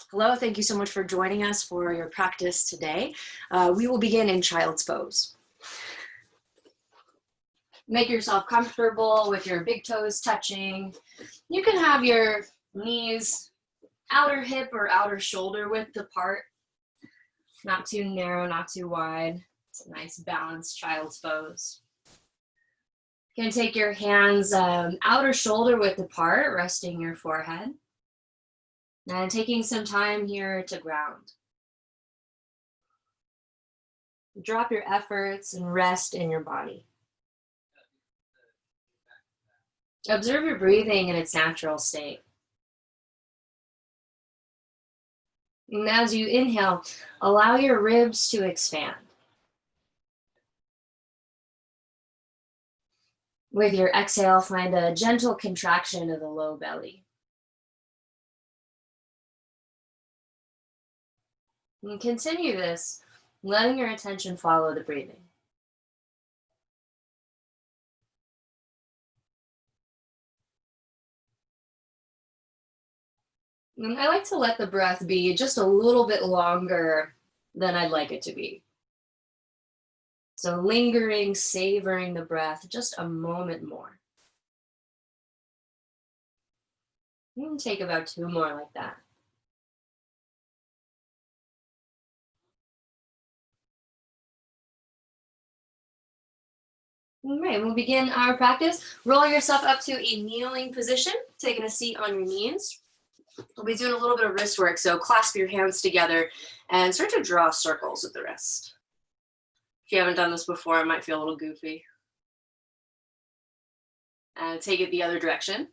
Hello, thank you so much for joining us for your practice today. We will begin in child's pose. Make yourself comfortable with your big toes touching. You can have your knees outer hip or outer shoulder width apart. Not too narrow, not too wide. It's a nice balanced child's pose. You can take your hands outer shoulder width apart, resting your forehead. And taking some time here to ground. Drop your efforts and rest in your body. Observe your breathing in its natural state. And as you inhale, allow your ribs to expand. With your exhale, find a gentle contraction of the low belly. And continue this, letting your attention follow the breathing. And I like to let the breath be just a little bit longer than I'd like it to be. So lingering, savoring the breath, just a moment more. You can take about 2 more like that. All right, we'll begin our practice. Roll yourself up to a kneeling position, taking a seat on your knees. We'll be doing a little bit of wrist work, so clasp your hands together and start to draw circles with the wrist. If you haven't done this before, it might feel a little goofy. And take it the other direction,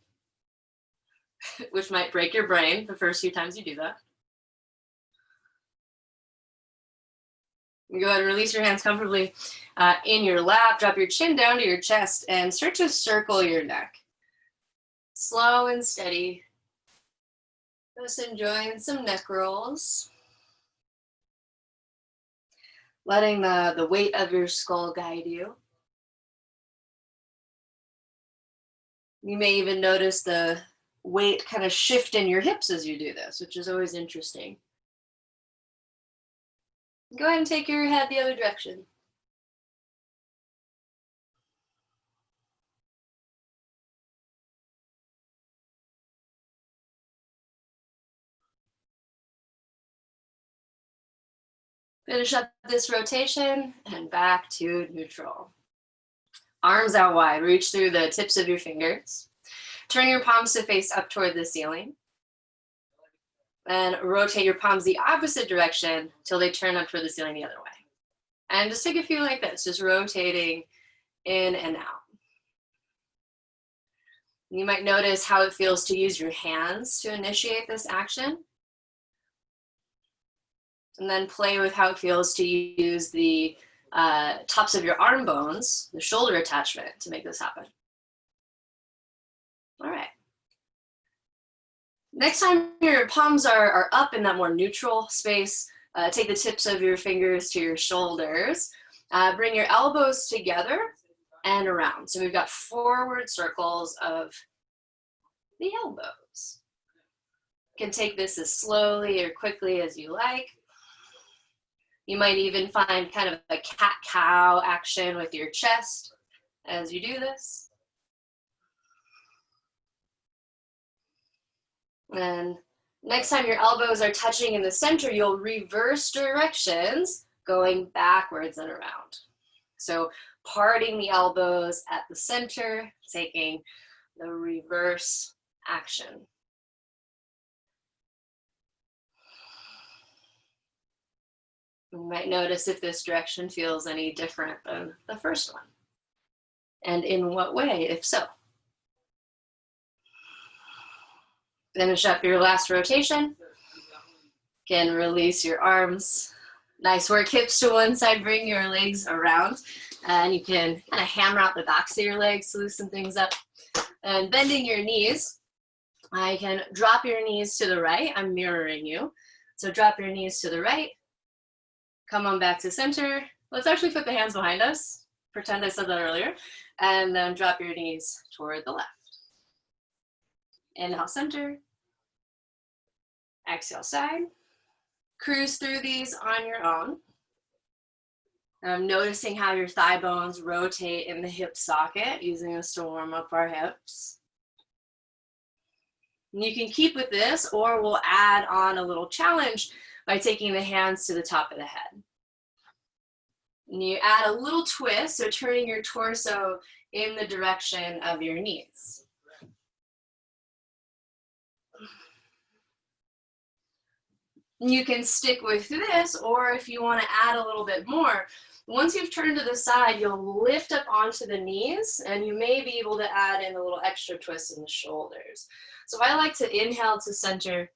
which might break your brain the first few times you do that. Go ahead and release your hands comfortably in your lap. Drop your chin down to your chest and start to circle your neck. Slow and steady. Just enjoying some neck rolls. Letting the weight of your skull guide you. You may even notice the weight kind of shift in your hips as you do this, which is always interesting. Go ahead and take your head the other direction. Finish up this rotation and back to neutral. Arms out wide, reach through the tips of your fingers. Turn your palms to face up toward the ceiling. And rotate your palms the opposite direction till they turn up toward the ceiling the other way. And just take a few like this, just rotating in and out. You might notice how it feels to use your hands to initiate this action. And then play with how it feels to use the tops of your arm bones, the shoulder attachment, to make this happen. All right. Next time your palms are up in that more neutral space, take the tips of your fingers to your shoulders. Bring your elbows together and around. So we've got forward circles of the elbows. You can take this as slowly or quickly as you like. You might even find kind of a cat-cow action with your chest as you do this. And next time your elbows are touching in the center, you'll reverse directions, going backwards and around. So parting the elbows at the center, taking the reverse action. You might notice if this direction feels any different than the first one. And in what way, if so? Finish up your last rotation. Again, release your arms. Nice work, hips to one side, bring your legs around. And you can kind of hammer out the backs of your legs to loosen things up. And bending your knees, I can drop your knees to the right. I'm mirroring you. So drop your knees to the right. Come on back to center. Let's actually put the hands behind us. Pretend I said that earlier. And then drop your knees toward the left. Inhale, center. Exhale, side. Cruise through these on your own. Noticing how your thigh bones rotate in the hip socket, using this to warm up our hips. And you can keep with this, or we'll add on a little challenge by taking the hands to the top of the head. And you add a little twist, so turning your torso in the direction of your knees. You can stick with this, or if you want to add a little bit more, once you've turned to the side, you'll lift up onto the knees, and you may be able to add in a little extra twist in the shoulders. So I like to inhale to center,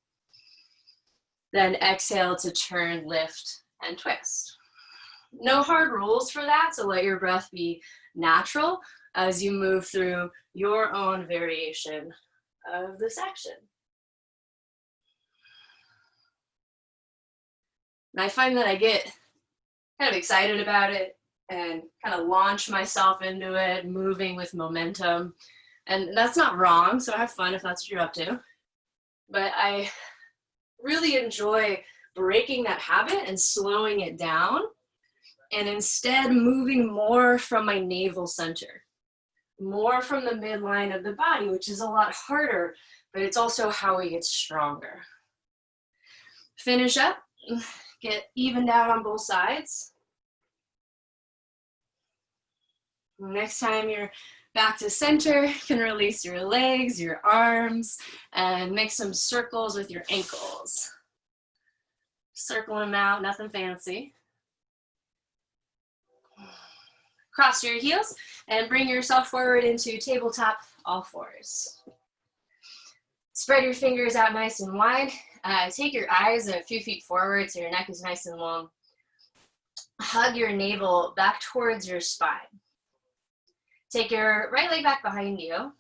then exhale to turn, lift, and twist. No hard rules for that, so let your breath be natural as you move through your own variation of this action. And I find that I get kind of excited about it and kind of launch myself into it, moving with momentum. And that's not wrong, so have fun if that's what you're up to. But I really enjoy breaking that habit and slowing it down, and instead moving more from my navel center, more from the midline of the body, which is a lot harder, but it's also how we get stronger. Finish up. Get evened out on both sides. Next time you're back to center, you can release your legs, your arms, and make some circles with your ankles. Circle them out, nothing fancy. Cross your heels and bring yourself forward into tabletop all fours. Spread your fingers out nice and wide. Take your eyes a few feet forward so your neck is nice and long. Hug your navel back towards your spine. Take your right leg back behind you.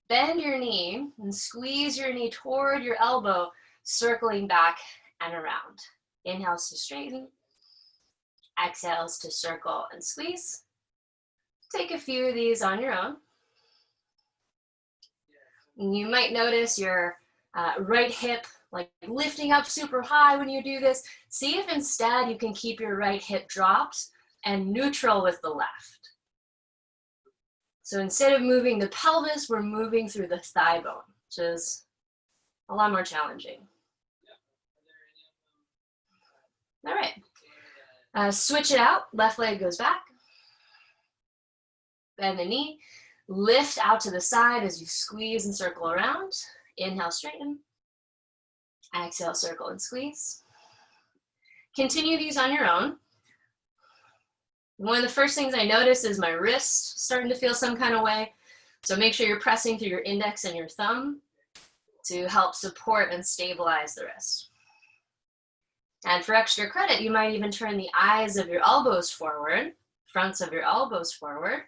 Bend your knee and squeeze your knee toward your elbow, circling back and around. Inhales to straighten. Exhales to circle and squeeze. Take a few of these on your own. You might notice your right hip like lifting up super high when you do this. See if instead you can keep your right hip dropped and neutral with the left. So instead of moving the pelvis, we're moving through the thigh bone, which is a lot more challenging. All right, switch it out. Left leg goes back. Bend the knee. Lift out to the side as you squeeze and circle around. Inhale, straighten. Exhale, circle and squeeze. Continue these on your own. One of the first things I notice is my wrist starting to feel some kind of way. So make sure you're pressing through your index and your thumb to help support and stabilize the wrist. And for extra credit, you might even turn the eyes of your elbows forward, fronts of your elbows forward,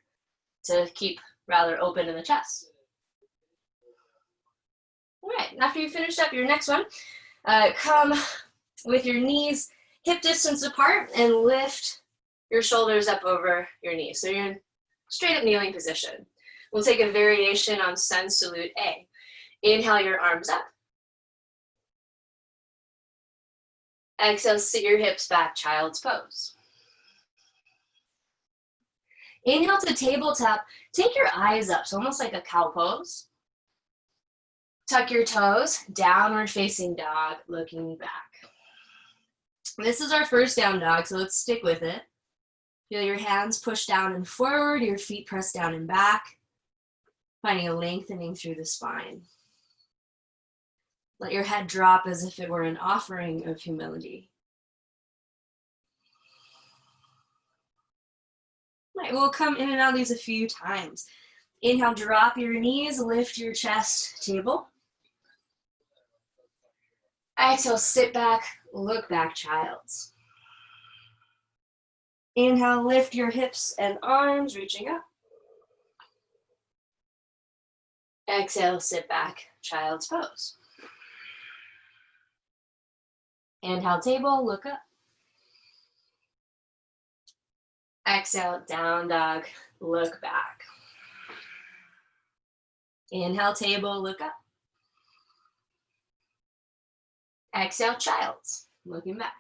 to keep rather open in the chest. All right, after you finish up your next one, come with your knees hip distance apart and lift your shoulders up over your knees. So you're in straight up kneeling position. We'll take a variation on Sun Salute A. Inhale your arms up. Exhale, sit your hips back, child's pose. Inhale to tabletop. Take your eyes up, so almost like a cow pose. Tuck your toes, downward facing dog, looking back. This is our first down dog, so let's stick with it. Feel your hands push down and forward, your feet press down and back, finding a lengthening through the spine. Let your head drop as if it were an offering of humility. Right, we'll come in and out of these a few times. Inhale, drop your knees, lift your chest, table. Exhale, sit back, look back, child's. Inhale, lift your hips and arms, reaching up. Exhale, sit back, child's pose. Inhale, table, look up. Exhale, down dog, look back. Inhale, table, look up. Exhale, child's, looking back.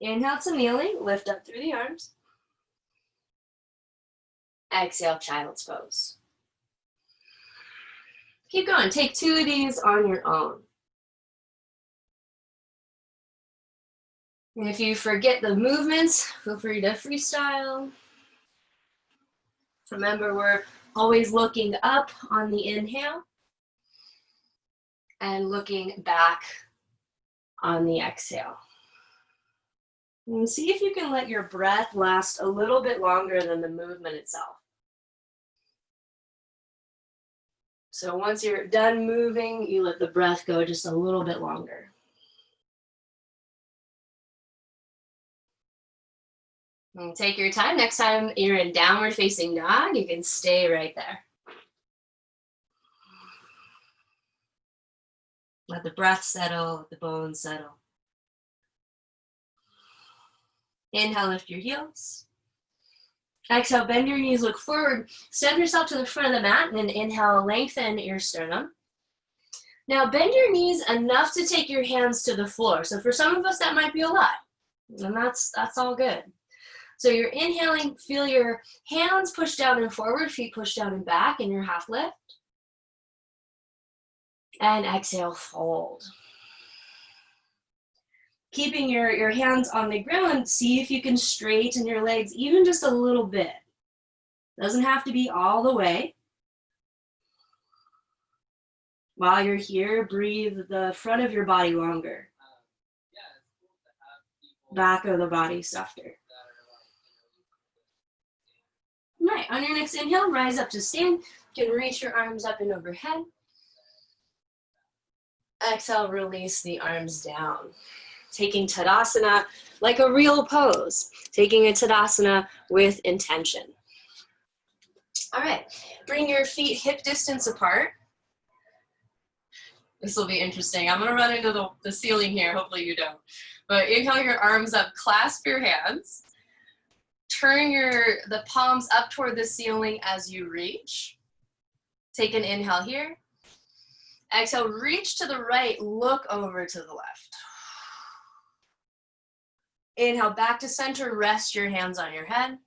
Inhale to kneeling, lift up through the arms. Exhale, child's pose. Keep going, take 2 of these on your own. And if you forget the movements, feel free to freestyle. Remember, we're always looking up on the inhale and looking back on the exhale. And see if you can let your breath last a little bit longer than the movement itself. So once you're done moving, you let the breath go just a little bit longer. And take your time. Next time you're in downward facing dog, you can stay right there. Let the breath settle, let the bones settle. Inhale, lift your heels. Exhale, bend your knees, look forward. Step yourself to the front of the mat, and then inhale, lengthen your sternum. Now bend your knees enough to take your hands to the floor. So for some of us, that might be a lot, and that's all good. So you're inhaling, feel your hands push down and forward, feet push down and back in your half lift. And exhale, fold. Keeping your hands on the ground, see if you can straighten your legs even just a little bit. Doesn't have to be all the way. While you're here, breathe the front of your body longer. Back of the body softer. Right, on your next inhale, rise up to stand. You can reach your arms up and overhead. Exhale, release the arms down. Taking Tadasana like a real pose. Taking a Tadasana with intention. All right, bring your feet hip distance apart. This will be interesting. I'm gonna run into the ceiling here, hopefully you don't. But inhale your arms up, clasp your hands. Turn the palms up toward the ceiling as you reach. Take an inhale here. Exhale, reach to the right, look over to the left. Inhale, back to center, rest your hands on your head.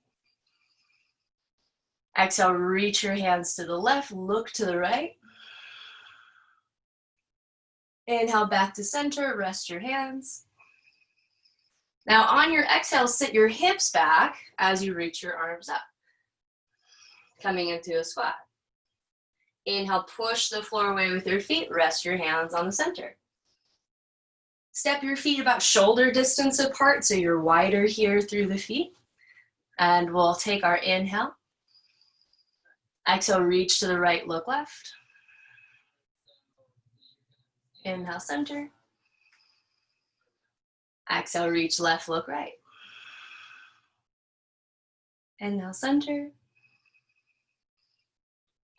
Exhale, reach your hands to the left, look to the right. Inhale, back to center, rest your hands. Now on your exhale, sit your hips back as you reach your arms up. Coming into a squat. Inhale, push the floor away with your feet, rest your hands on the center. Step your feet about shoulder distance apart so you're wider here through the feet. And we'll take our inhale. Exhale, reach to the right, look left. Inhale, center. Exhale, reach left, look right. Inhale, center.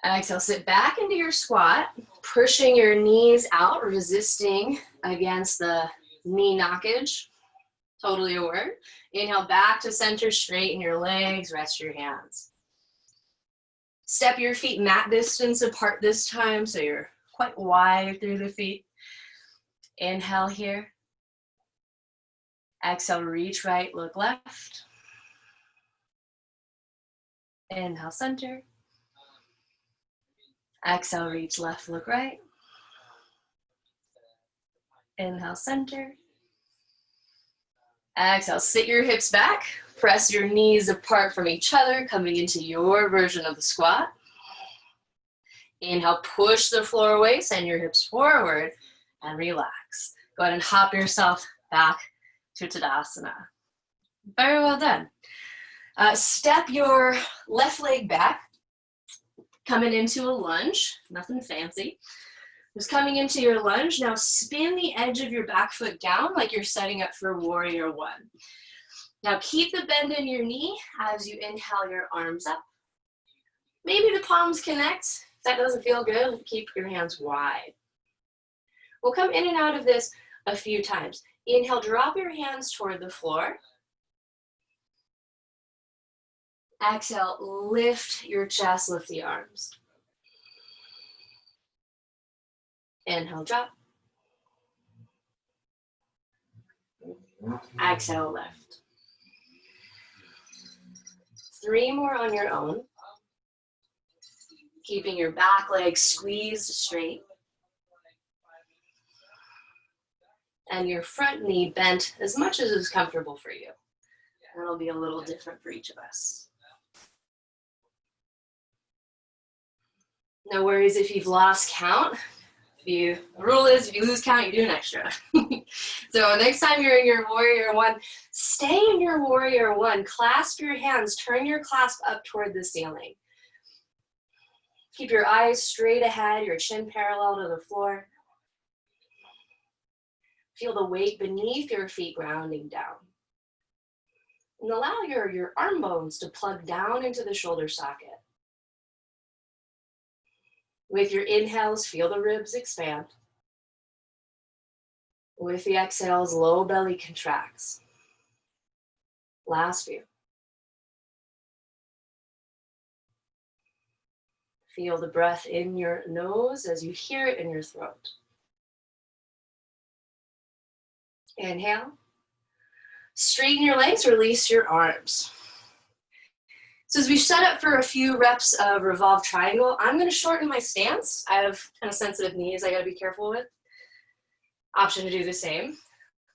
Exhale, sit back into your squat, pushing your knees out, resisting against the knee knockage. Totally aware. Inhale, back to center, straighten your legs, rest your hands. Step your feet mat distance apart this time, so you're quite wide through the feet. Inhale here. Exhale, reach right, look left. Inhale, center. Exhale, reach left, look right. Inhale, center. Exhale, sit your hips back. Press your knees apart from each other, coming into your version of the squat. Inhale, push the floor away, send your hips forward, and relax. Go ahead and hop yourself back to Tadasana. Very well done. Step your left leg back. Coming into a lunge, nothing fancy. Just coming into your lunge. Now spin the edge of your back foot down like you're setting up for warrior one. Now keep the bend in your knee as you inhale your arms up. Maybe the palms connect. If that doesn't feel good, keep your hands wide. We'll come in and out of this a few times. Inhale, drop your hands toward the floor. Exhale, lift your chest, lift the arms. Inhale, drop. Exhale, lift. 3 more on your own. Keeping your back leg squeezed straight. And your front knee bent as much as is comfortable for you. That'll be a little different for each of us. No worries if you've lost count. The rule is if you lose count, you do an extra. So next time you're in your warrior one, stay in your warrior one. Clasp your hands, turn your clasp up toward the ceiling. Keep your eyes straight ahead, your chin parallel to the floor. Feel the weight beneath your feet grounding down. And allow your arm bones to plug down into the shoulder socket. With your inhales, feel the ribs expand. With the exhales, low belly contracts. Last few. Feel the breath in your nose as you hear it in your throat. Inhale. Straighten your legs, release your arms. So as we set up for a few reps of revolved triangle, I'm going to shorten my stance. I have kind of sensitive knees I got to be careful with. Option to do the same.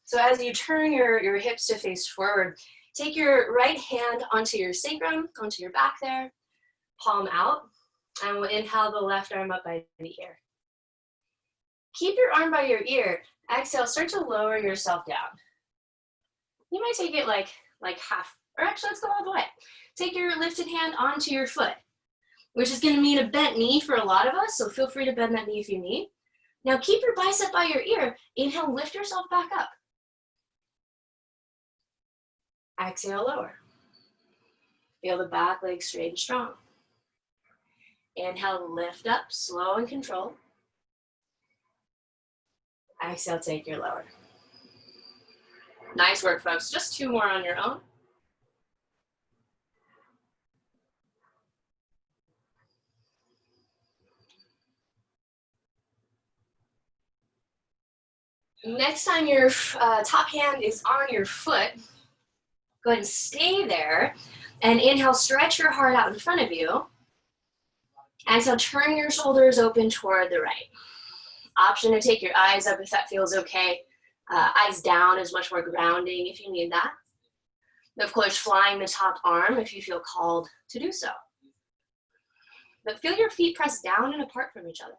So as you turn your hips to face forward, take your right hand onto your sacrum, onto your back there, palm out, and we'll inhale the left arm up by the ear. Keep your arm by your ear. Exhale, start to lower yourself down. You might take it like half, or actually let's go all the way. Take your lifted hand onto your foot, which is gonna mean a bent knee for a lot of us, so feel free to bend that knee if you need. Now keep your bicep by your ear. Inhale, lift yourself back up. Exhale, lower. Feel the back leg straight and strong. Inhale, lift up, slow and controlled. Exhale, take your lower. Nice work, folks. Just 2 more on your own. Next time your top hand is on your foot, go ahead and stay there. And inhale, stretch your heart out in front of you. Exhale, turn your shoulders open toward the right. Option to take your eyes up if that feels okay. Eyes down is much more grounding if you need that. Of course, flying the top arm if you feel called to do so. But feel your feet press down and apart from each other.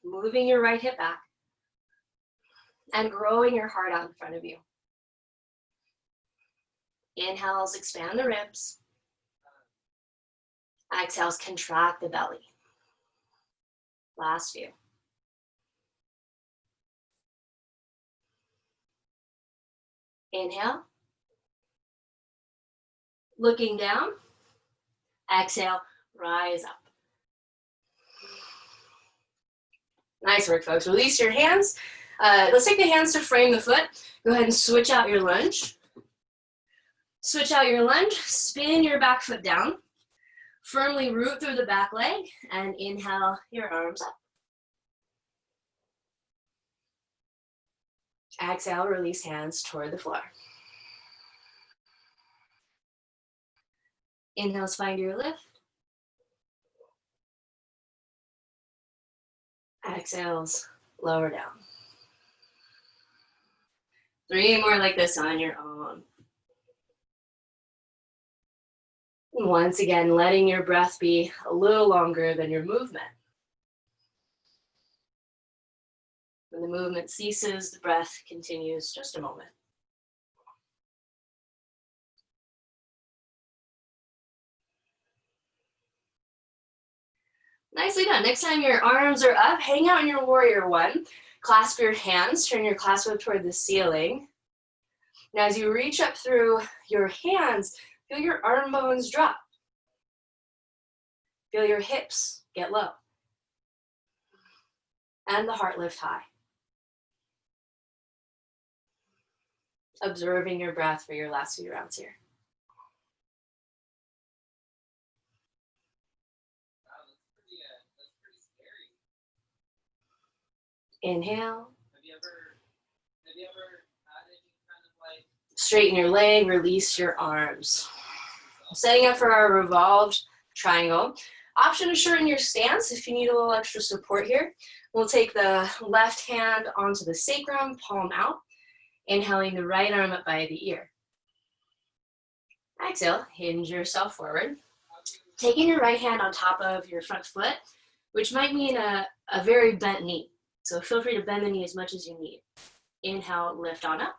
Moving your right hip back and growing your heart out in front of you. Inhales, expand the ribs. Exhales, contract the belly. Last few. Inhale. Looking down. Exhale, rise up. Nice work, folks. Release your hands. Let's take the hands to frame the foot. Go ahead and switch out your lunge. Switch out your lunge. Spin your back foot down. Firmly root through the back leg and inhale your arms up. Exhale, release hands toward the floor. Inhales, find your lift. Exhales, lower down. 3 more like this on your own. And once again, letting your breath be a little longer than your movement. When the movement ceases, the breath continues just a moment. Nicely done. Next time your arms are up, hang out in your warrior one. Clasp your hands, turn your clasp up toward the ceiling. Now as you reach up through your hands, feel your arm bones drop. Feel your hips get low. And the heart lift high. Observing your breath for your last few rounds here. Inhale. Have you ever had Straighten your leg, release your arms. Setting up for our revolved triangle. Option to shorten your stance if you need a little extra support here. We'll take the left hand onto the sacrum, palm out. Inhaling the right arm up by the ear. Exhale, hinge yourself forward. Taking your right hand on top of your front foot, which might mean a very bent knee. So feel free to bend the knee as much as you need. Inhale, lift on up.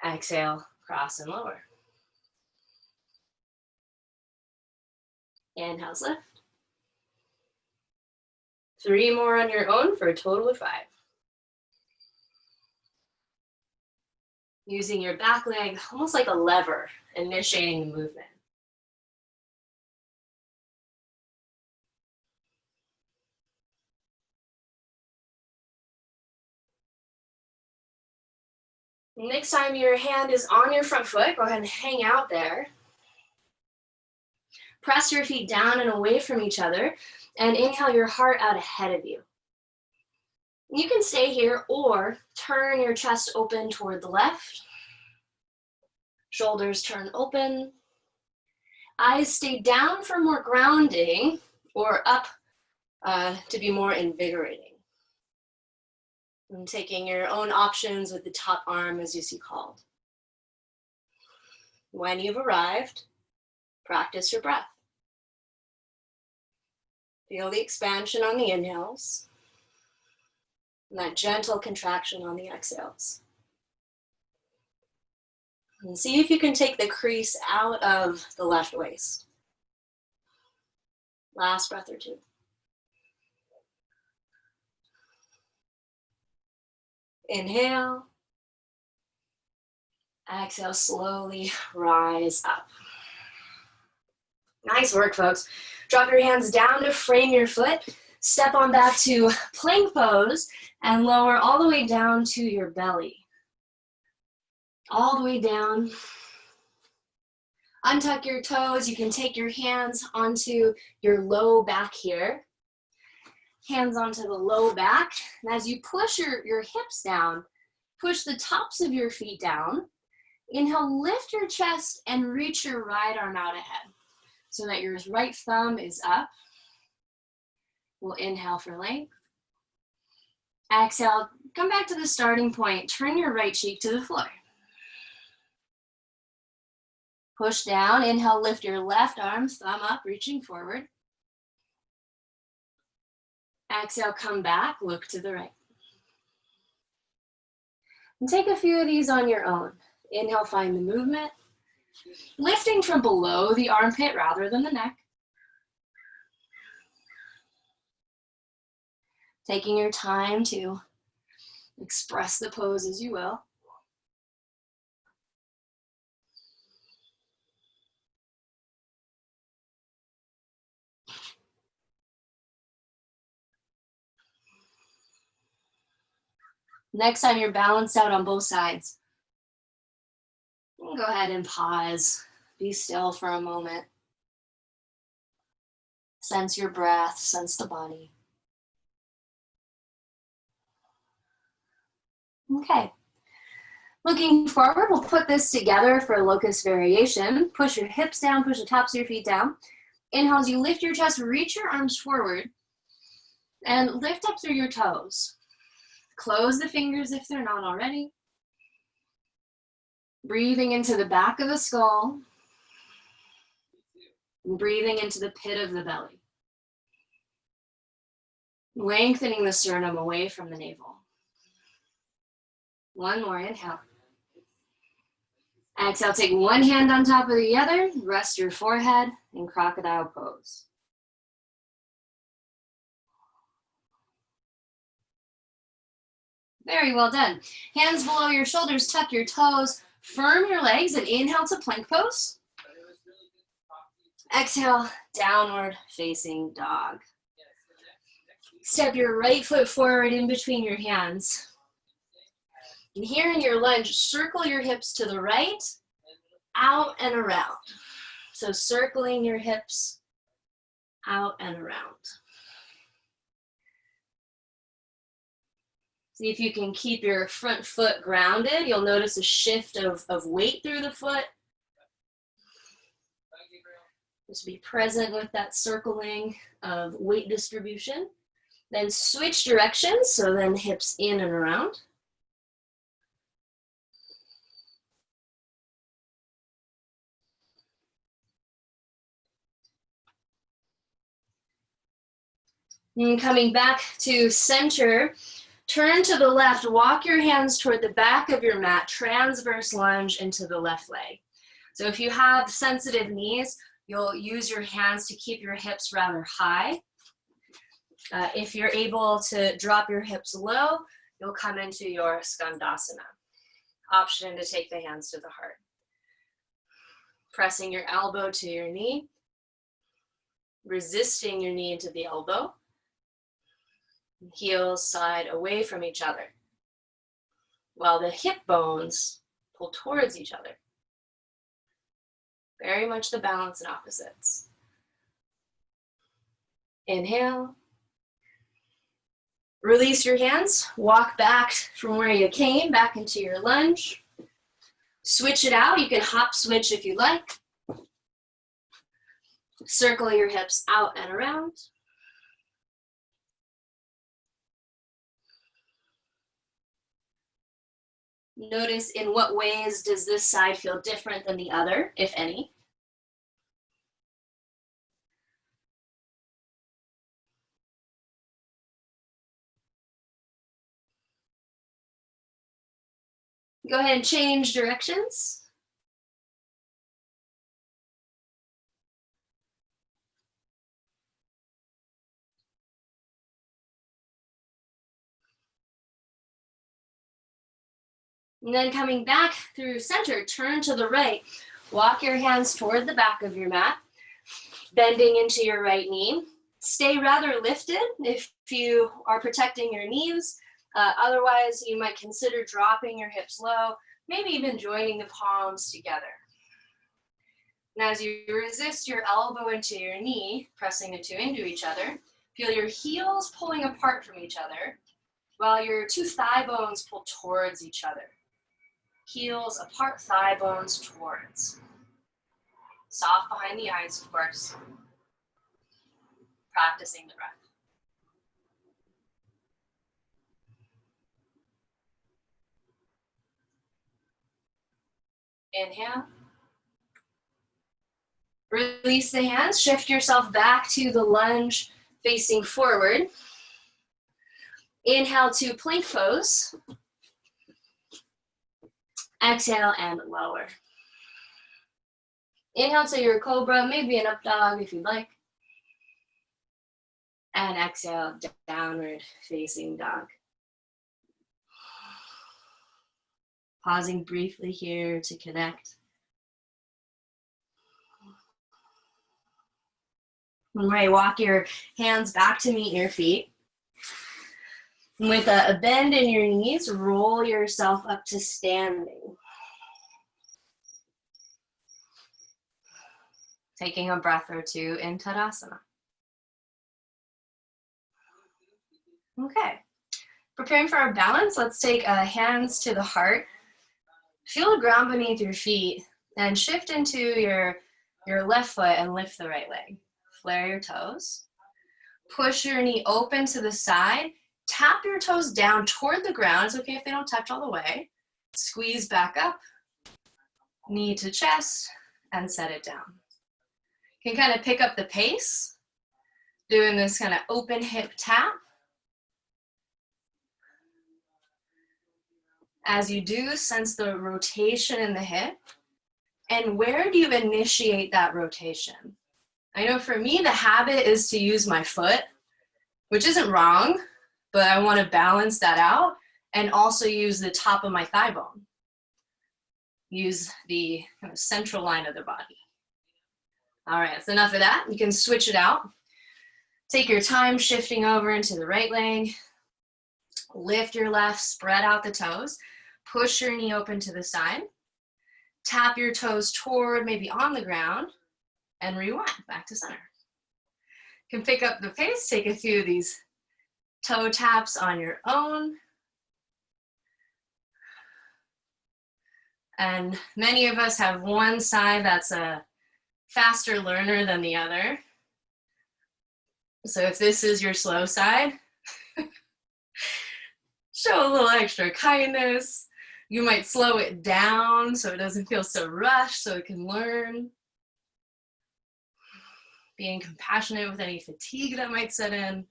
Exhale, cross and lower. Inhales, lift. 3 more on your own for a total of 5. Using your back leg almost like a lever, initiating the movement. Next time your hand is on your front foot, go ahead and hang out there. Press your feet down and away from each other, and inhale your heart out ahead of you. You can stay here or turn your chest open toward the left. Shoulders turn open. Eyes stay down for more grounding or up to be more invigorating. And taking your own options with the top arm as you see called. When you've arrived, practice your breath. Feel the expansion on the inhales and that gentle contraction on the exhales. And see if you can take the crease out of the left waist. Last breath or two. Inhale. Exhale, slowly rise up. Nice work, folks. Drop your hands down to frame your foot. Step on back to plank pose and lower all the way down to your belly. All the way down. Untuck your toes. You can take your hands onto your low back here. Hands onto the low back. And as you push your hips down, push the tops of your feet down. Inhale, lift your chest and reach your right arm out ahead so that your right thumb is up. We'll inhale for length. Exhale, come back to the starting point. Turn your right cheek to the floor. Push down. Inhale, lift your left arm, thumb up, reaching forward. Exhale, come back, look to the right. And take a few of these on your own. Inhale, find the movement. Lifting from below the armpit rather than the neck. Taking your time to express the pose as you will. Next time you're balanced out on both sides, go ahead and pause. Be still for a moment. Sense your breath, sense the body. Okay. Looking forward, we'll put this together for a locust variation. Push your hips down, push the tops of your feet down. Inhale as you lift your chest, reach your arms forward, and lift up through your toes. Close the fingers if they're not already. Breathing into the back of the skull. And breathing into the pit of the belly. Lengthening the sternum away from the navel. One more, inhale. Exhale, take one hand on top of the other, rest your forehead in crocodile pose. Very well done. Hands below your shoulders, tuck your toes, firm your legs, and inhale to plank pose. Exhale, downward facing dog. Step your right foot forward in between your hands. And here in your lunge, circle your hips to the right, out and around. So circling your hips out and around. See if you can keep your front foot grounded. You'll notice a shift of weight through the foot. Just be present with that circling of weight distribution. Then switch directions, so then hips in and around. And coming back to center, turn to the left, walk your hands toward the back of your mat, transverse lunge into the left leg. So if you have sensitive knees, you'll use your hands to keep your hips rather high. If you're able to drop your hips low, you'll come into your Skandasana. Option to take the hands to the heart. Pressing your elbow to your knee, resisting your knee into the elbow. Heels side away from each other, while the hip bones pull towards each other. Very much the balance in opposites. Inhale. Release your hands, walk back from where you came, back into your lunge. Switch it out, you can hop switch if you like. Circle your hips out and around. Notice in what ways does this side feel different than the other, if any. Go ahead and change directions. And then coming back through center, turn to the right. Walk your hands toward the back of your mat, bending into your right knee. Stay rather lifted if you are protecting your knees. Otherwise, you might consider dropping your hips low, maybe even joining the palms together. And as you resist your elbow into your knee, pressing the two into each other, feel your heels pulling apart from each other, while your two thigh bones pull towards each other. Heels apart, thigh bones towards. Soft behind the eyes, of course. Practicing the breath. Inhale. Release the hands, shift yourself back to the lunge facing forward. Inhale to plank pose. Exhale and lower. Inhale to your cobra, maybe an up dog if you'd like. And exhale, downward facing dog. Pausing briefly here to connect. All right, walk your hands back to meet your feet. With a bend in your knees, roll yourself up to standing. Taking a breath or two in Tadasana. Okay, preparing for our balance, let's take hands to the heart. Feel the ground beneath your feet and shift into your left foot and lift the right leg. Flare your toes. Push your knee open to the side. Tap your toes down toward the ground. It's okay if they don't touch all the way. Squeeze back up, knee to chest, and set it down. You can kind of pick up the pace, doing this kind of open hip tap. As you do, sense the rotation in the hip. And where do you initiate that rotation? I know for me, the habit is to use my foot, which isn't wrong, but I want to balance that out and also use the top of my thigh bone. Use the kind of central line of the body. All right, that's enough of that. You can switch it out. Take your time shifting over into the right leg. Lift your left, spread out the toes. Push your knee open to the side. Tap your toes toward, maybe on the ground, and rewind back to center. You can pick up the pace, take a few of these toe taps on your own. And many of us have one side that's a faster learner than the other. So if this is your slow side, show a little extra kindness. You might slow it down so it doesn't feel so rushed, so it can learn. Being compassionate with any fatigue that might set in.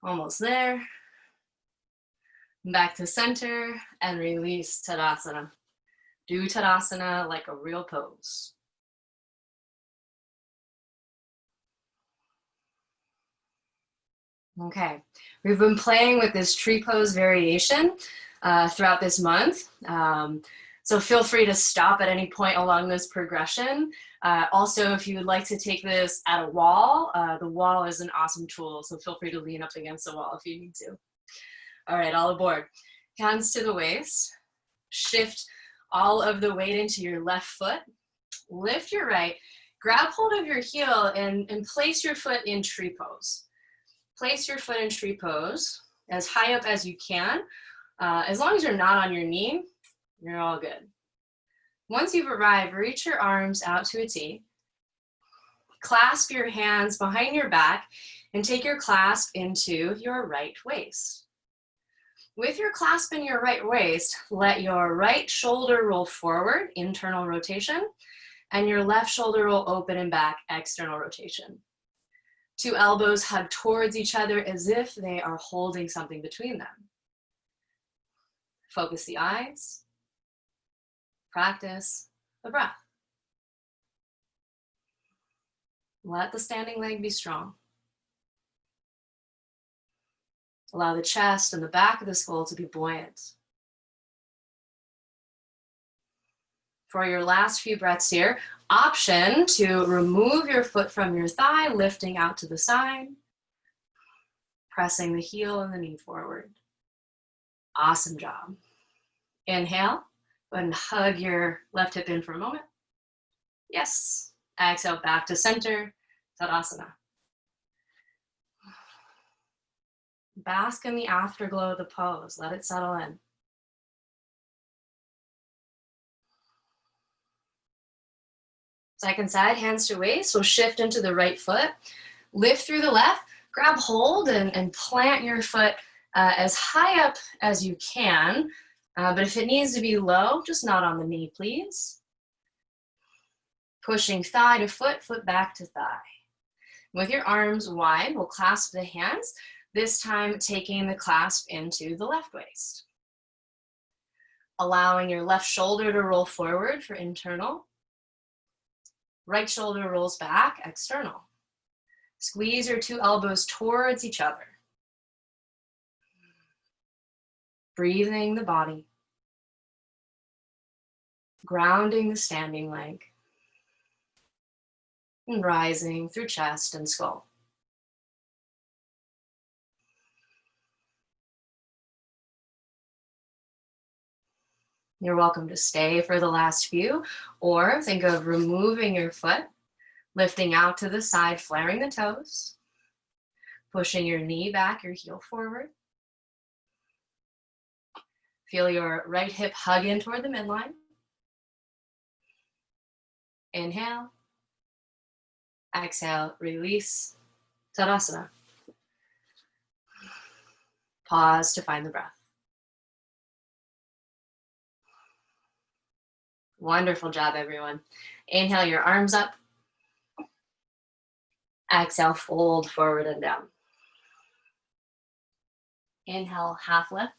Almost there. Back to center and release Tadasana. Do Tadasana like a real pose. Okay, we've been playing with this tree pose variation throughout this month. So feel free to stop at any point along this progression. Also, if you would like to take this at a wall, the wall is an awesome tool, so feel free to lean up against the wall if you need to. All right, all aboard. Hands to the waist. Shift all of the weight into your left foot. Lift your right. Grab hold of your heel and place your foot in tree pose. Place your foot in tree pose as high up as you can. As long as you're not on your knee, you're all good. Once you've arrived, reach your arms out to a T. Clasp your hands behind your back and take your clasp into your right waist. With your clasp in your right waist, let your right shoulder roll forward, internal rotation, and your left shoulder roll open and back, external rotation. Two elbows hug towards each other as if they are holding something between them. Focus the eyes. Practice the breath. Let the standing leg be strong. Allow the chest and the back of the skull to be buoyant. For your last few breaths here, option to remove your foot from your thigh, lifting out to the side, pressing the heel and the knee forward. Awesome job. Inhale, go ahead and hug your left hip in for a moment. Yes. Exhale, back to center, Tadasana. Bask in the afterglow of the pose. Let it settle in. Second side, hands to waist. We'll shift into the right foot. Lift through the left. Grab hold and plant your foot as high up as you can. But if it needs to be low, just not on the knee, please. Pushing thigh to foot, foot back to thigh. With your arms wide, we'll clasp the hands. This time, taking the clasp into the left waist. Allowing your left shoulder to roll forward for internal. Right shoulder rolls back, external. Squeeze your two elbows towards each other. Breathing the body. Grounding the standing leg. And rising through chest and skull. You're welcome to stay for the last few, or think of removing your foot, lifting out to the side, flaring the toes, pushing your knee back, your heel forward. Feel your right hip hug in toward the midline. Inhale. Exhale, release, Tadasana. Pause to find the breath. Wonderful job, everyone. Inhale your arms up. Exhale, fold forward and down. Inhale, half lift.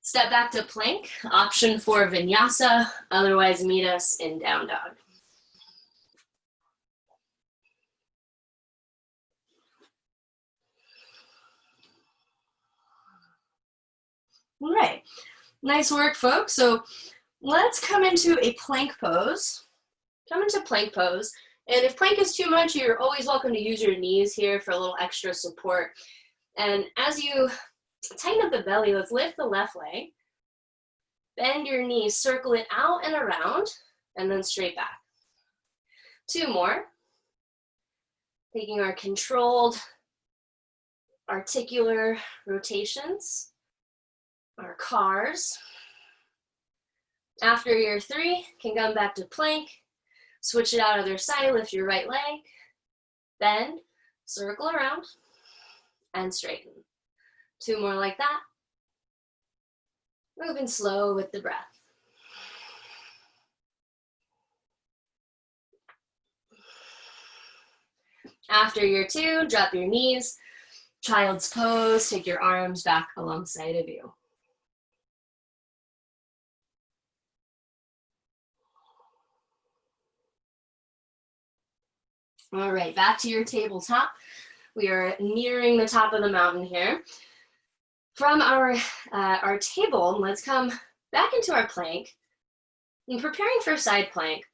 Step back to plank, option for vinyasa, otherwise meet us in down dog. All right, nice work, folks. So let's come into a plank pose. Come into plank pose. And if plank is too much, you're always welcome to use your knees here for a little extra support. And as you tighten up the belly, let's lift the left leg. Bend your knees, circle it out and around, and then straight back. Two more. Taking our controlled articular rotations, our cars. After your 3, can come back to plank. Switch it out other side, lift your right leg, bend, circle around, and straighten. 2 more like that. Moving slow with the breath. After your 2, drop your knees, child's pose, take your arms back alongside of you. All right, back to your tabletop. We are nearing the top of the mountain here. From our table, let's come back into our plank. And preparing for side plank,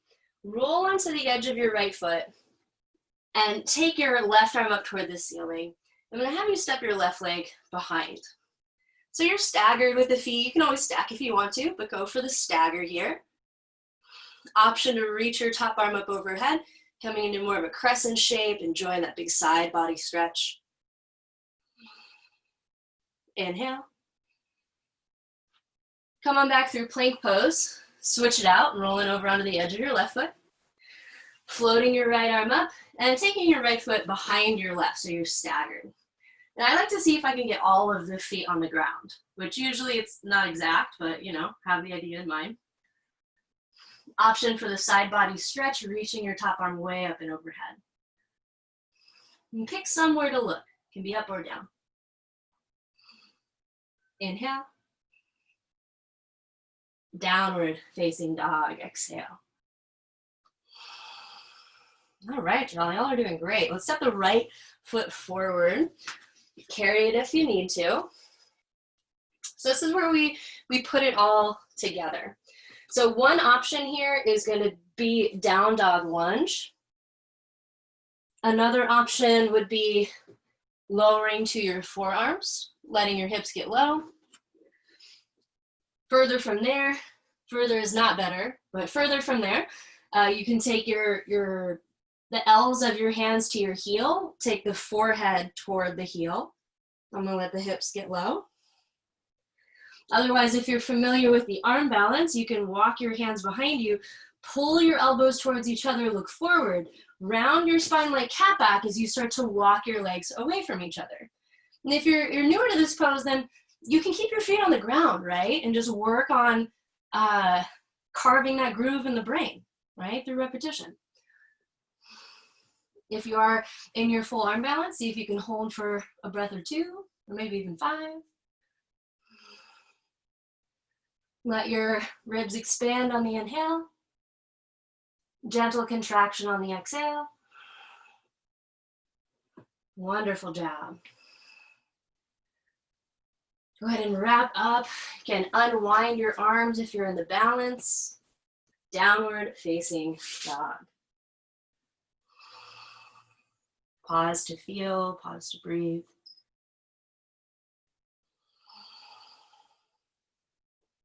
roll onto the edge of your right foot and take your left arm up toward the ceiling. I'm gonna have you step your left leg behind. So you're staggered with the feet. You can always stack if you want to, but go for the stagger here. Option to reach your top arm up overhead, coming into more of a crescent shape, enjoying that big side body stretch. Inhale. Come on back through plank pose. Switch it out and rolling over onto the edge of your left foot. Floating your right arm up and taking your right foot behind your left, so you're staggered. And I like to see if I can get all of the feet on the ground, which usually it's not exact, but you know, have the idea in mind. Option for the side body stretch, reaching your top arm way up and overhead. And pick somewhere to look. It can be up or down. Inhale. Downward facing dog, exhale. All right, y'all are doing great. Let's step the right foot forward. Carry it if you need to. So this is where we put it all together. So one option here is going to be down dog lunge. Another option would be lowering to your forearms, letting your hips get low. Further from there, further is not better, but further from there, you can take the L's of your hands to your heel, take the forehead toward the heel. I'm gonna let the hips get low. Otherwise, if you're familiar with the arm balance, you can walk your hands behind you, pull your elbows towards each other, look forward, round your spine like cat back as you start to walk your legs away from each other. And if you're newer to this pose, then you can keep your feet on the ground, right? And just work on carving that groove in the brain, right? Through repetition. If you are in your full arm balance, see if you can hold for a breath or 2, or maybe even 5. Let your ribs expand on the inhale. Gentle contraction on the exhale. Wonderful job. Go ahead and wrap up. You can unwind your arms if you're in the balance. Downward facing dog. Pause to feel, pause to breathe.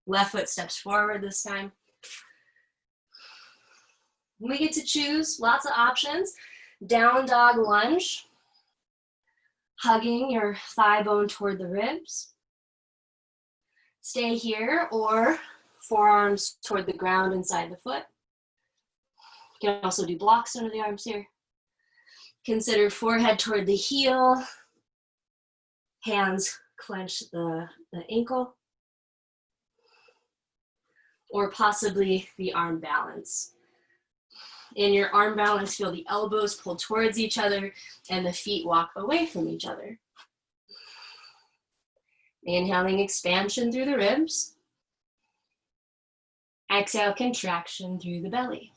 Left foot steps forward this time. We get to choose lots of options. Down dog lunge. Hugging your thigh bone toward the ribs. Stay here, or forearms toward the ground inside the foot. You can also do blocks under the arms here. Consider forehead toward the heel. Hands clench the ankle. Or possibly the arm balance. In your arm balance, feel the elbows pull towards each other and the feet walk away from each other. Inhaling expansion through the ribs. Exhale, contraction through the belly.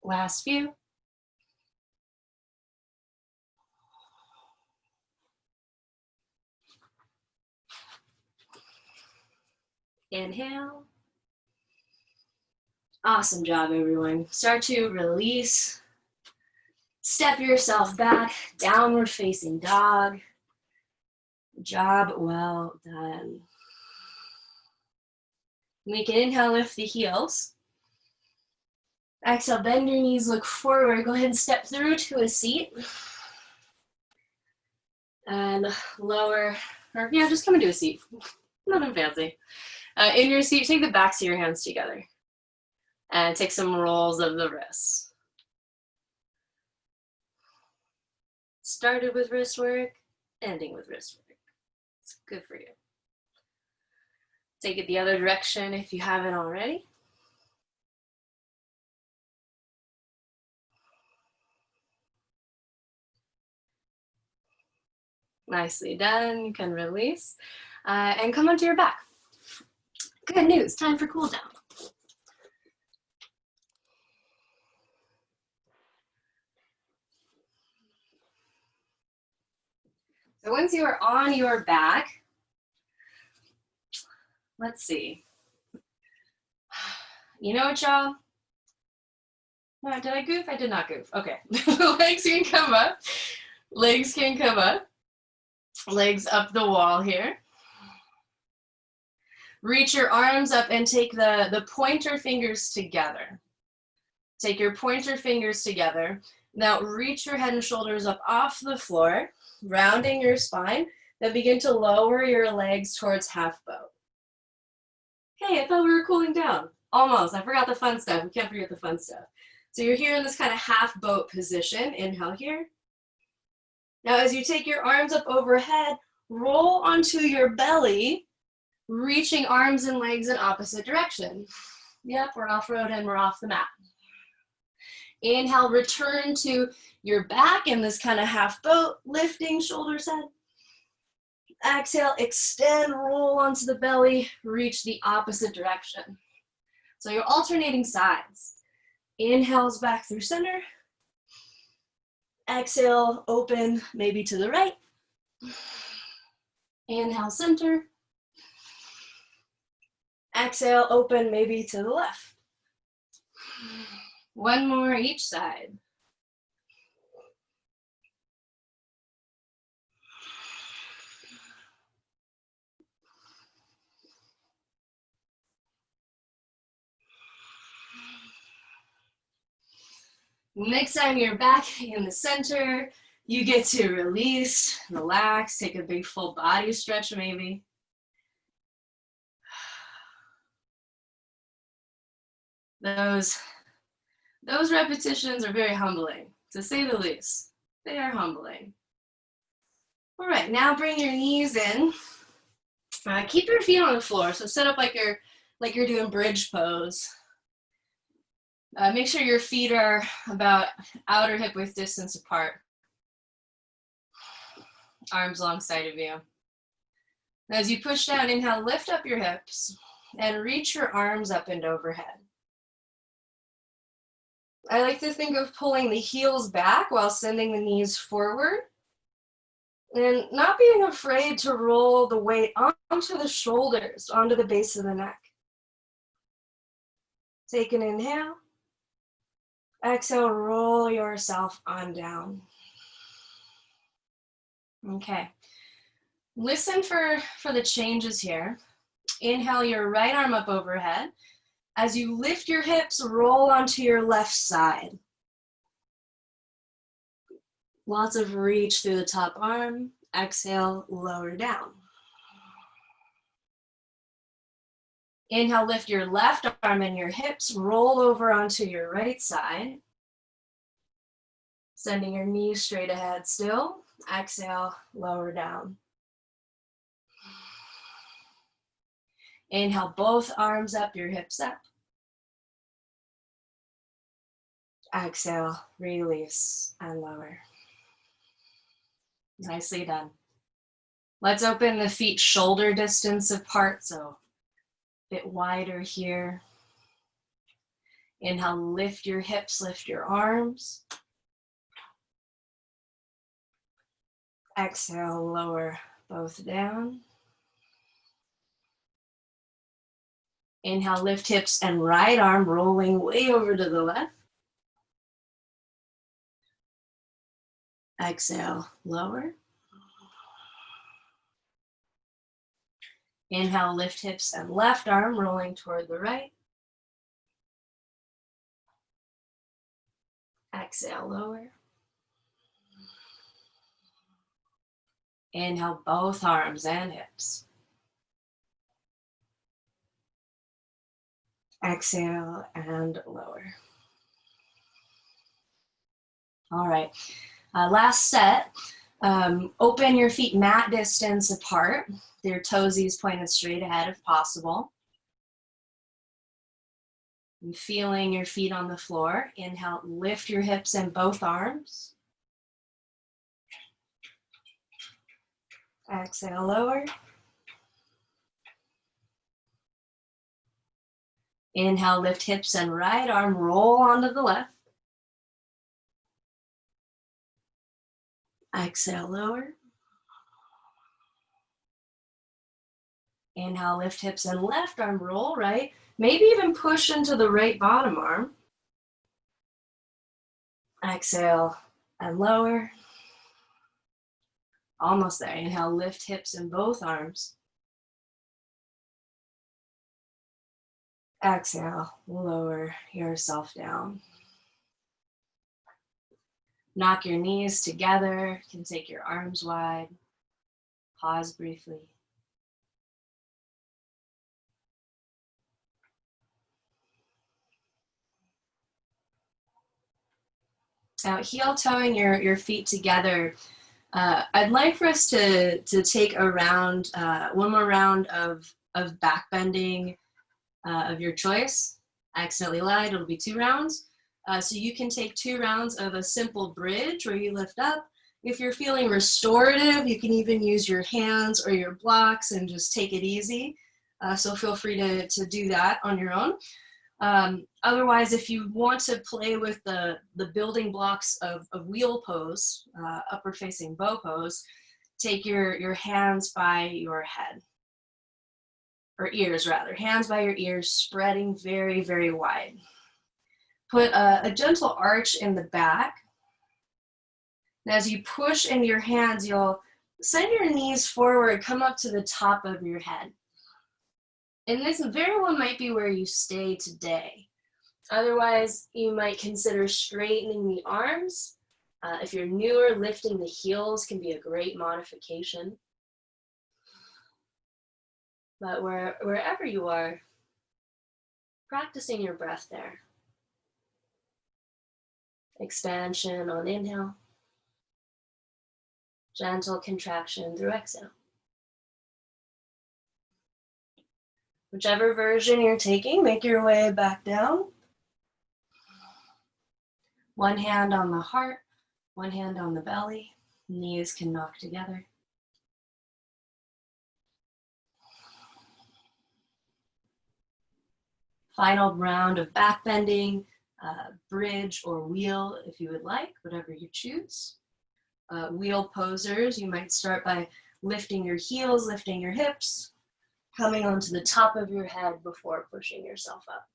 Last few. Inhale. Awesome job, everyone. Start to release. Step yourself back, downward facing dog. Job well done. We can inhale, lift the heels. Exhale, bend your knees, look forward. Go ahead and step through to a seat. And lower, or yeah, just come into a seat. Nothing fancy. In your seat, take the backs of your hands together and take some rolls of the wrists. Started with wrist work, ending with wrist work. It's good for you. Take it the other direction if you haven't already. Nicely done. You can release and come onto your back. Good news, time for cool down. So once you are on your back, let's see. You know what, y'all? No, did I goof? I did not goof. Okay. Legs can come up. Legs can come up. Legs up the wall here. Reach your arms up and take the pointer fingers together. Take your pointer fingers together. Now reach your head and shoulders up off the floor, rounding your spine. Then begin to lower your legs towards half boat. Hey, I thought we were cooling down. Almost. I forgot the fun stuff. We can't forget the fun stuff. So you're here in this kind of half boat position. Inhale here. Now as you take your arms up overhead, roll onto your belly, reaching arms and legs in opposite direction. Yep, we're off-road and we're off the mat. Inhale, return to your back in this kind of half boat, lifting shoulders head. Exhale, extend, roll onto the belly, reach the opposite direction. So you're alternating sides. Inhales back through center. Exhale, open, maybe to the right. Inhale, center. Exhale, open, maybe to the left. One more each side. Next time you're back in the center, you get to release, relax, take a big full body stretch maybe. Those repetitions are very humbling, to say the least. They are humbling. All right, now bring your knees in. Keep your feet on the floor, so set up like you're doing bridge pose. Make sure your feet are about outer hip width distance apart. Arms alongside of you. As you push down, inhale, lift up your hips and reach your arms up and overhead. I like to think of pulling the heels back while sending the knees forward and not being afraid to roll the weight onto the shoulders, onto the base of the neck. Take an inhale. Exhale, roll yourself on down. Okay. Listen for the changes here. Inhale your right arm up overhead. As you lift your hips, roll onto your left side. Lots of reach through the top arm. Exhale, lower down. Inhale, lift your left arm and your hips, roll over onto your right side. Sending your knees straight ahead still. Exhale, lower down. Inhale, both arms up, your hips up. Exhale, release and lower. Nicely done. Let's open the feet shoulder distance apart, so a bit wider here. Inhale, lift your hips, lift your arms. Exhale, lower both down. Inhale, lift hips and right arm rolling way over to the left. Exhale, lower. Inhale, lift hips and left arm rolling toward the right. Exhale, lower. Inhale, both arms and hips. Exhale and lower. All right, last set. Open your feet mat distance apart, their toesies pointed straight ahead if possible. And feeling your feet on the floor. Inhale, lift your hips and both arms. Exhale, lower. Inhale, lift hips and right arm, roll onto the left. Exhale, lower. Inhale, lift hips and left arm, roll right. Maybe even push into the right bottom arm. Exhale and lower. Almost there. Inhale, lift hips and both arms. Exhale, lower yourself down. Knock your knees together. You can take your arms wide. Pause briefly. Now, heel toeing your feet together. I'd like for us to take a round, one more round of back bending of your choice. I accidentally lied, it'll be 2 rounds. So you can take 2 rounds of a simple bridge where you lift up. If you're feeling restorative, you can even use your hands or your blocks and just take it easy. So feel free to do that on your own. Otherwise, if you want to play with the building blocks of wheel pose, upward facing bow pose, take your hands by your head, or ears rather, hands by your ears, spreading very, very wide. Put a gentle arch in the back. And as you push into your hands, you'll send your knees forward, come up to the top of your head. And this very well might be where you stay today. Otherwise, you might consider straightening the arms. If you're newer, lifting the heels can be a great modification. But wherever you are, practicing your breath there. Expansion on inhale. Gentle contraction through exhale. Whichever version you're taking, make your way back down. One hand on the heart, one hand on the belly. Knees can knock together. Final round of back bending, bridge or wheel if you would like, whatever you choose. Wheel posers, you might start by lifting your heels, lifting your hips, coming onto the top of your head before pushing yourself up.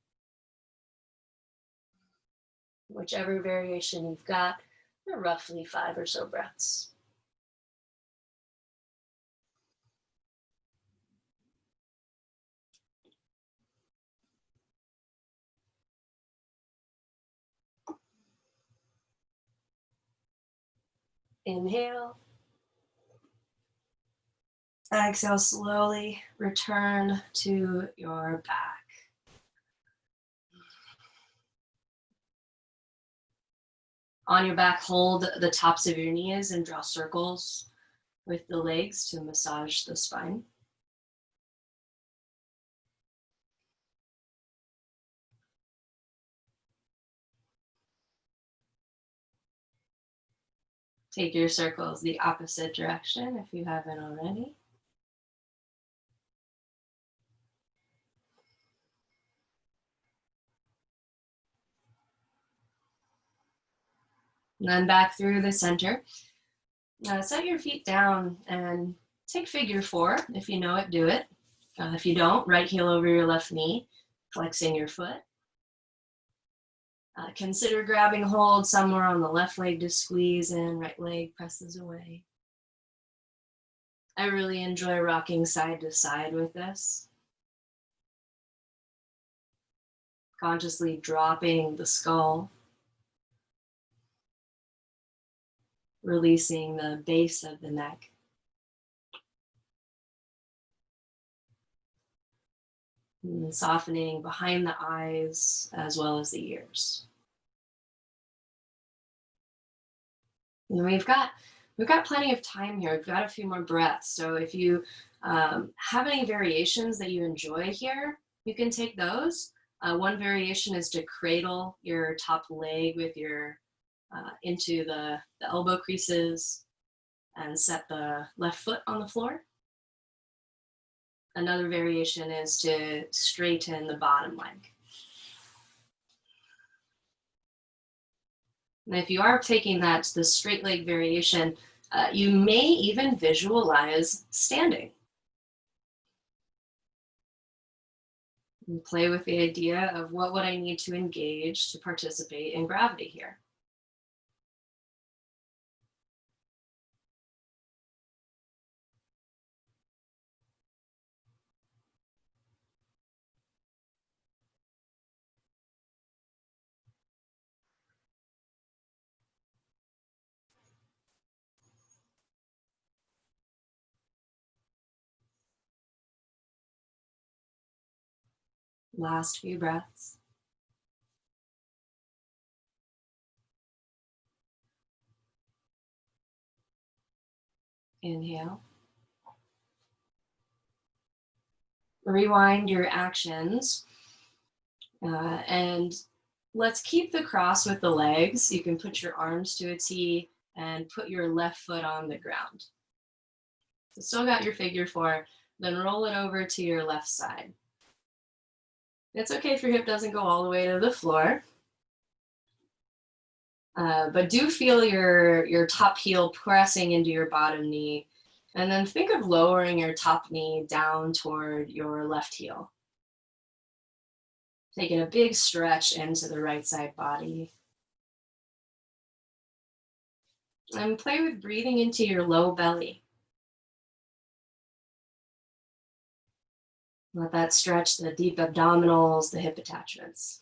Whichever variation you've got, roughly 5 or so breaths. Inhale. Exhale, slowly return to your back. On your back, hold the tops of your knees and draw circles with the legs to massage the spine. Take your circles the opposite direction if you haven't already. And then back through the center. Set your feet down and take figure 4. If you know it, do it. If you don't, right heel over your left knee, flexing your foot. Consider grabbing hold somewhere on the left leg to squeeze in, right leg presses away. I really enjoy rocking side to side with this. Consciously dropping the skull. Releasing the base of the neck. And softening behind the eyes as well as the ears. And we've got plenty of time here. We've got a few more breaths. So if you have any variations that you enjoy here, you can take those. One variation is to cradle your top leg with your into the elbow creases and set the left foot on the floor. Another variation is to straighten the bottom leg. And if you are taking the straight leg variation, you may even visualize standing. And play with the idea of what would I need to engage to participate in gravity here. Last few breaths. Inhale. Rewind your actions and let's keep the cross with the legs. You can put your arms to a T and put your left foot on the ground. So still got your figure four, then roll it over to your left side. It's okay if your hip doesn't go all the way to the floor, but do feel your top heel pressing into your bottom knee. And then think of lowering your top knee down toward your left heel. Taking a big stretch into the right side body. And play with breathing into your low belly. Let that stretch the deep abdominals, the hip attachments.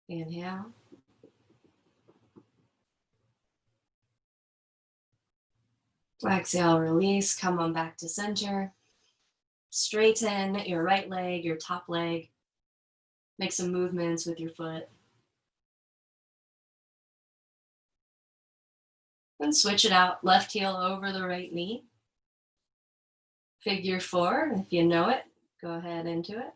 Inhale. Exhale, release, come on back to center. Straighten your right leg, your top leg. Make some movements with your foot. And switch it out, left heel over the right knee. Figure four, if you know it, go ahead into it.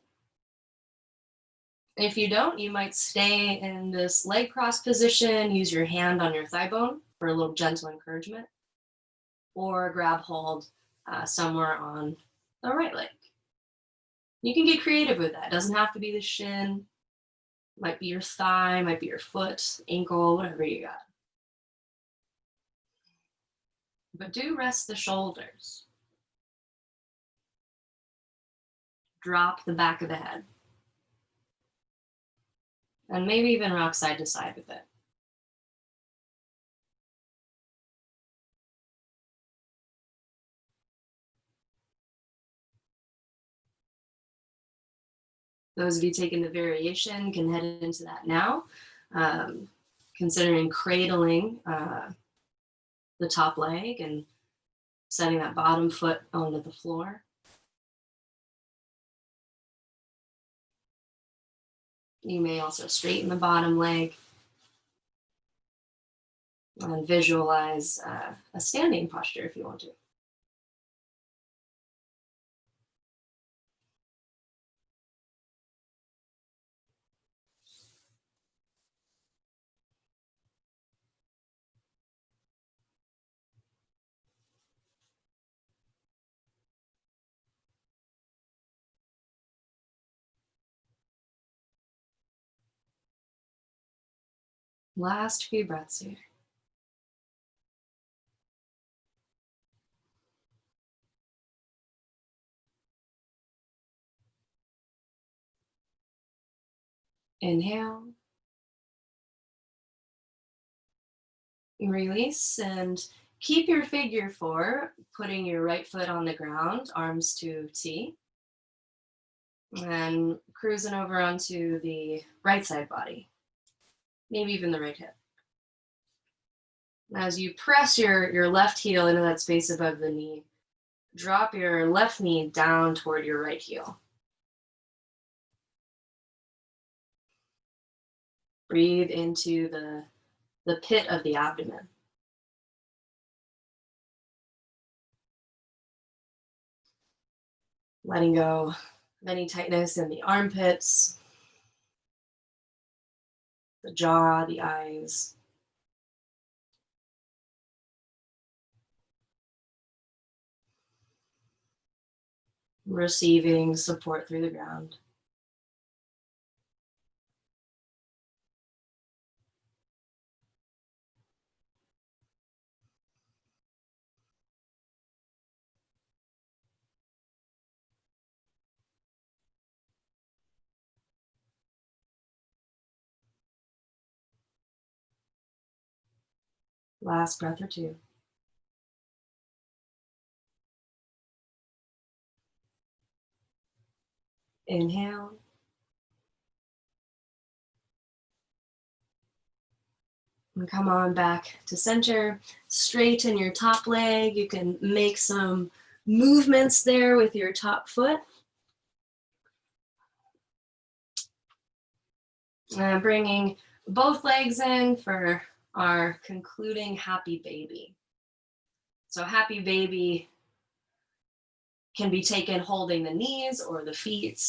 If you don't, you might stay in this leg cross position, use your hand on your thigh bone for a little gentle encouragement, or grab hold somewhere on the right leg. You can get creative with that. It doesn't have to be the shin. Might be your thigh, might be your foot, ankle, whatever you got. But do rest the shoulders. Drop the back of the head. And maybe even rock side to side with it. Those of you taking the variation can head into that now. Considering cradling the top leg and setting that bottom foot onto the floor. You may also straighten the bottom leg and visualize a standing posture if you want to. Last few breaths here. Inhale. Release, and keep your figure 4, putting your right foot on the ground, arms to T, and cruising over onto the right side body, maybe even the right hip. As you press your left heel into that space above the knee, drop your left knee down toward your right heel. Breathe into the pit of the abdomen. Letting go of any tightness in the armpits, the jaw, the eyes. Receiving support through the ground. Last breath or two. Inhale. And come on back to center. Straighten your top leg. You can make some movements there with your top foot. Bringing both legs in for our concluding happy baby. So happy baby can be taken holding the knees or the feet.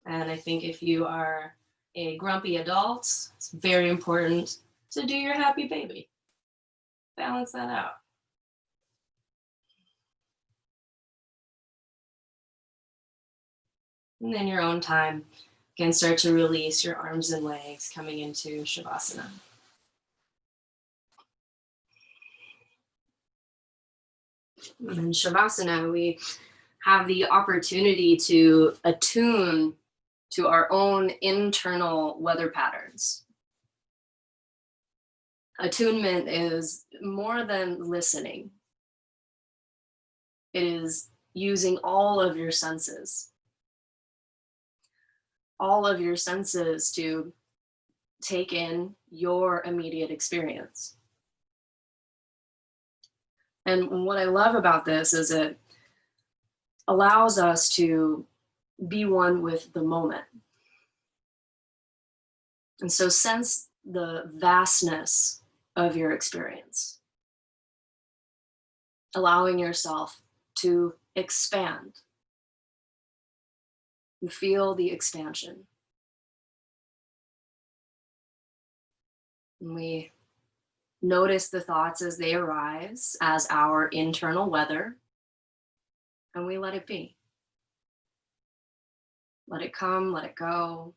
And I think if you are a grumpy adult, it's very important to do your happy baby. Balance that out. And in your own time, you can start to release your arms and legs coming into Shavasana. In Shavasana, we have the opportunity to attune to our own internal weather patterns. Attunement is more than listening. It is using all of your senses. All of your senses to take in your immediate experience. And what I love about this is it allows us to be one with the moment. And so sense the vastness of your experience, allowing yourself to expand. You feel the expansion. And we notice the thoughts as they arise as our internal weather, and we let it be. Let it come, let it go.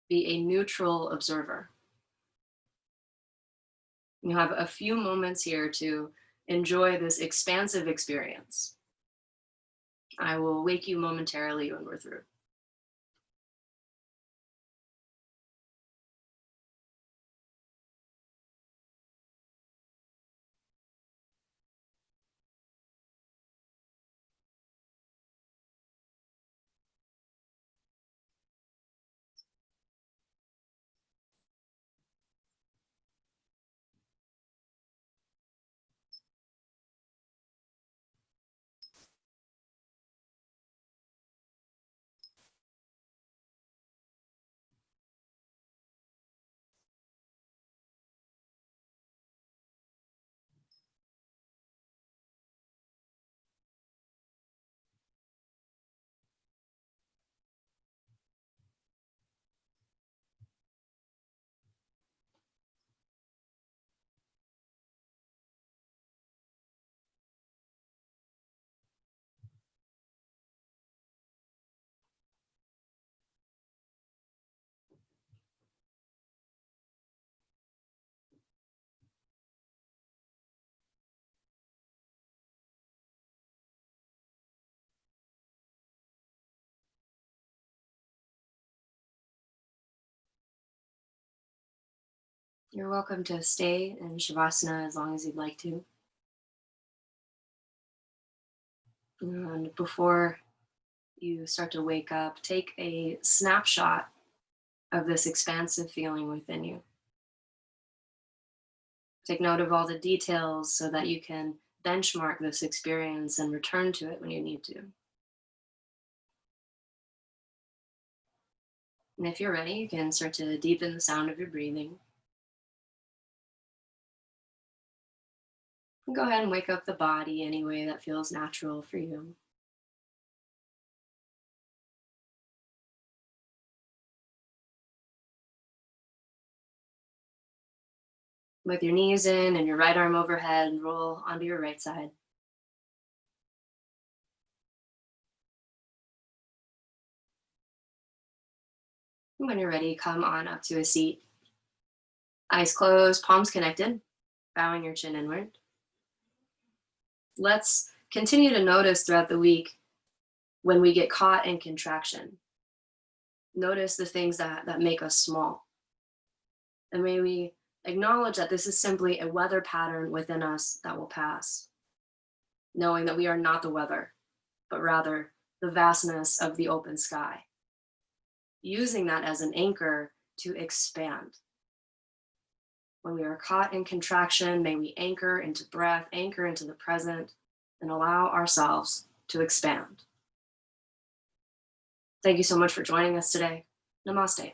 Be a neutral observer. You have a few moments here to enjoy this expansive experience. I will wake you momentarily when we're through. You're welcome to stay in Shavasana as long as you'd like to. And before you start to wake up, take a snapshot of this expansive feeling within you. Take note of all the details so that you can benchmark this experience and return to it when you need to. And if you're ready, you can start to deepen the sound of your breathing. And go ahead and wake up the body any way that feels natural for you. With your knees in and your right arm overhead, roll onto your right side. And when you're ready, come on up to a seat. Eyes closed, palms connected, bowing your chin inward. Let's continue to notice throughout the week when we get caught in contraction. Notice the things that make us small. And may we acknowledge that this is simply a weather pattern within us that will pass, knowing that we are not the weather, but rather the vastness of the open sky. Using that as an anchor to expand. When we are caught in contraction, may we anchor into breath, anchor into the present, and allow ourselves to expand. Thank you so much for joining us today. Namaste.